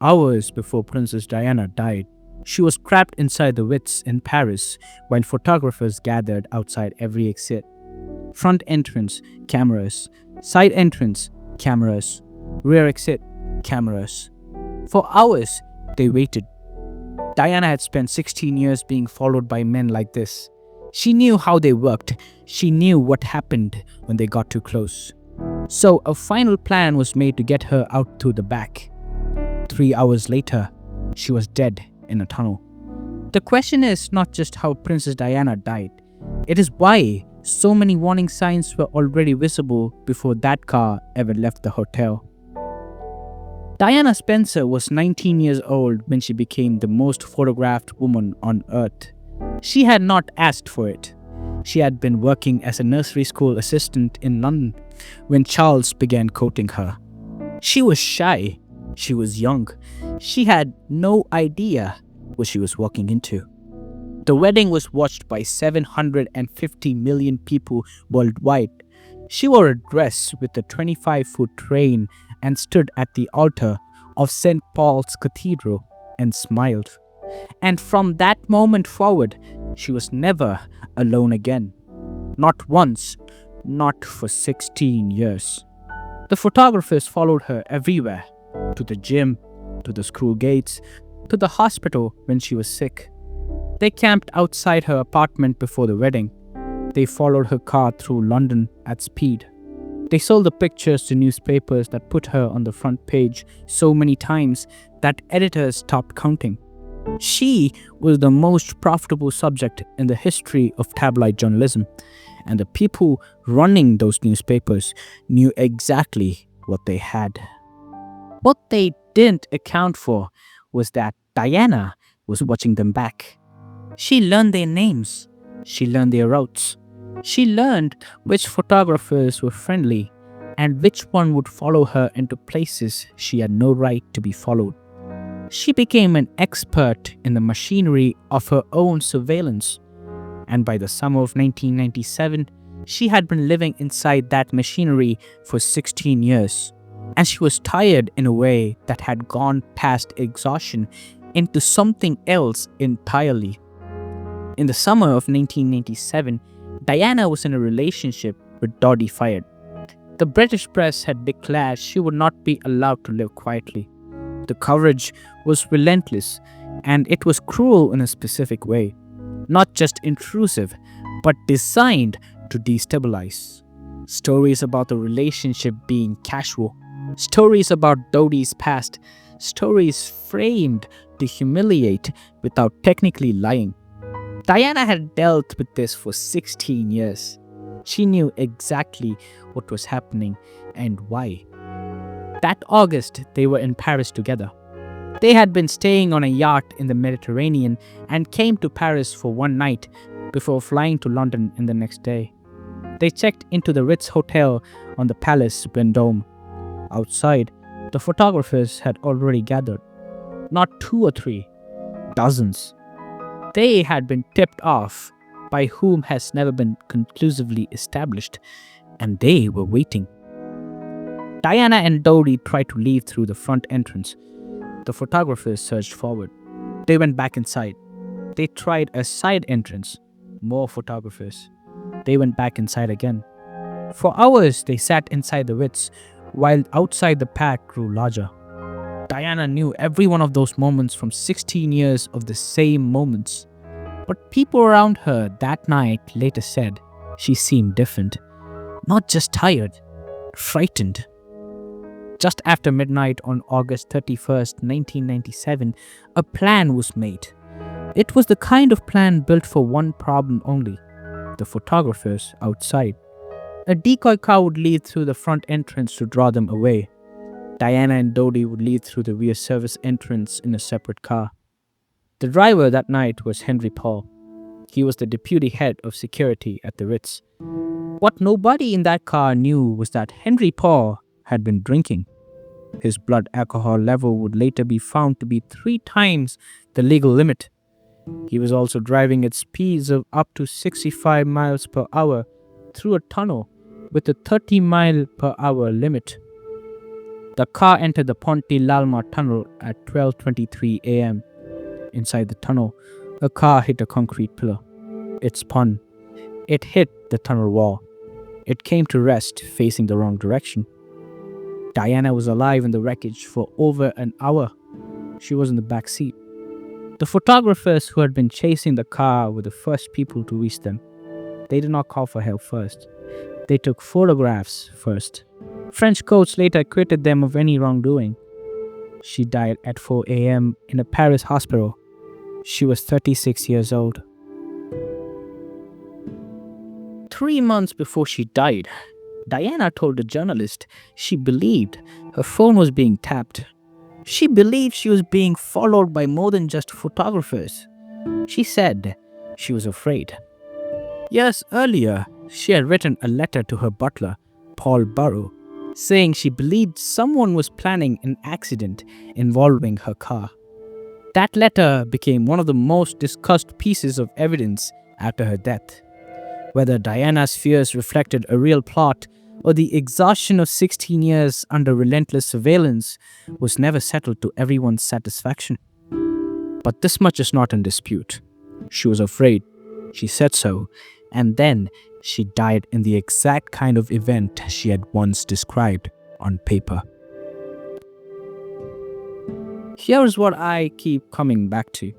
Hours before Princess Diana died, she was trapped inside the Ritz in Paris while photographers gathered outside every exit. Front entrance, cameras. Side entrance, cameras. Rear exit, cameras. For hours, they waited. Diana had spent 16 years being followed by men like this. She knew how they worked. She knew what happened when they got too close. So a final plan was made to get her out through the back. 3 hours later, she was dead in a tunnel. The question is not just how Princess Diana died. It is why so many warning signs were already visible before that car ever left the hotel. Diana Spencer was 19 years old when she became the most photographed woman on earth. She had not asked for it. She had been working as a nursery school assistant in London when Charles began courting her. She was shy. She was young. She had no idea what she was walking into. The wedding was watched by 750 million people worldwide. She wore a dress with a 25-foot train and stood at the altar of St. Paul's Cathedral and smiled. And from that moment forward, she was never alone again. Not once, not for 16 years. The photographers followed her everywhere, to the gym, to the school gates, to the hospital when she was sick. They camped outside her apartment before the wedding. They followed her car through London at speed. They sold the pictures to newspapers that put her on the front page so many times that editors stopped counting. She was the most profitable subject in the history of tabloid journalism, and the people running those newspapers knew exactly what they had. What they didn't account for was that Diana was watching them back. She learned their names. She learned their routes. She learned which photographers were friendly and which one would follow her into places she had no right to be followed. She became an expert in the machinery of her own surveillance, and by the summer of 1997, she had been living inside that machinery for 16 years, and she was tired in a way that had gone past exhaustion into something else entirely. In the summer of 1997, Diana was in a relationship with Dodi Fayed. The British press had declared she would not be allowed to live quietly. The coverage was relentless, and it was cruel in a specific way. Not just intrusive, but designed to destabilize. Stories about the relationship being casual. Stories about Dodi's past. Stories framed to humiliate without technically lying. Diana had dealt with this for 16 years. She knew exactly what was happening and why. That August, they were in Paris together. They had been staying on a yacht in the Mediterranean and came to Paris for one night before flying to London in the next day. They checked into the Ritz Hotel on the Palace Vendôme. Outside, the photographers had already gathered. Not 2 or 3, dozens. They had been tipped off, by whom has never been conclusively established, and they were waiting. Diana and Dodi tried to leave through the front entrance. The photographers surged forward. They went back inside. They tried a side entrance. More photographers. They went back inside again. For hours, they sat inside the Ritz, while outside the pack grew larger. Diana knew every one of those moments from 16 years of the same moments. But people around her that night later said she seemed different. Not just tired, frightened. Just after midnight on August 31st, 1997, a plan was made. It was the kind of plan built for one problem only: the photographers outside. A decoy car would lead through the front entrance to draw them away. Diana and Dodi would lead through the rear service entrance in a separate car. The driver that night was Henry Paul. He was the deputy head of security at the Ritz. What nobody in that car knew was that Henry Paul had been drinking. His blood alcohol level would later be found to be 3 times the legal limit. He was also driving at speeds of up to 65 miles per hour through a tunnel with a 30-mile-per-hour limit. The car entered the Ponte Lalma tunnel at 12:23 a.m. Inside the tunnel, a car hit a concrete pillar. It spun. It hit the tunnel wall. It came to rest facing the wrong direction. Diana was alive in the wreckage for over an hour. She was in the back seat. The photographers who had been chasing the car were the first people to reach them. They did not call for help first. They took photographs first. French courts later acquitted them of any wrongdoing. She died at 4 a.m. in a Paris hospital. She was 36 years old. 3 months before she died, Diana told a journalist she believed her phone was being tapped. She believed she was being followed by more than just photographers. She said she was afraid. Years earlier, she had written a letter to her butler, Paul Burrow, saying she believed someone was planning an accident involving her car. That letter became one of the most discussed pieces of evidence after her death. Whether Diana's fears reflected a real plot or the exhaustion of 16 years under relentless surveillance was never settled to everyone's satisfaction. But this much is not in dispute. She was afraid. She said so. And then she died in the exact kind of event she had once described on paper. Here's what I keep coming back to.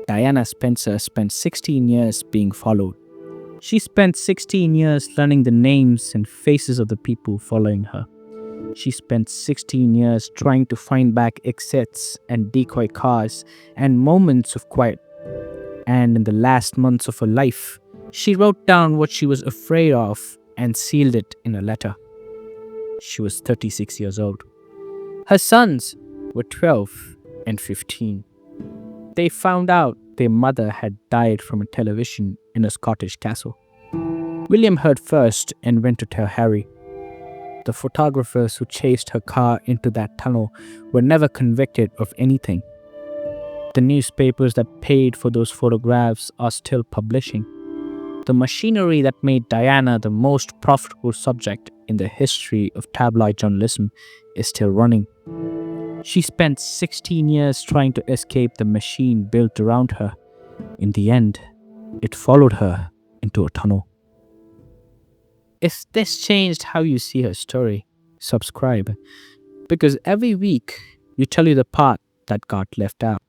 Diana Spencer spent 16 years being followed. She spent 16 years learning the names and faces of the people following her. She spent 16 years trying to find back exits and decoy cars and moments of quiet. And in the last months of her life, she wrote down what she was afraid of and sealed it in a letter. She was 36 years old. Her sons were 12 and 15. They found out their mother had died from a television in a Scottish castle. William heard first and went to tell Harry. The photographers who chased her car into that tunnel were never convicted of anything. The newspapers that paid for those photographs are still publishing. The machinery that made Diana the most profitable subject in the history of tabloid journalism is still running. She spent 16 years trying to escape the machine built around her. In the end, it followed her into a tunnel. If this changed how you see her story, subscribe. Because every week, we tell you the part that got left out.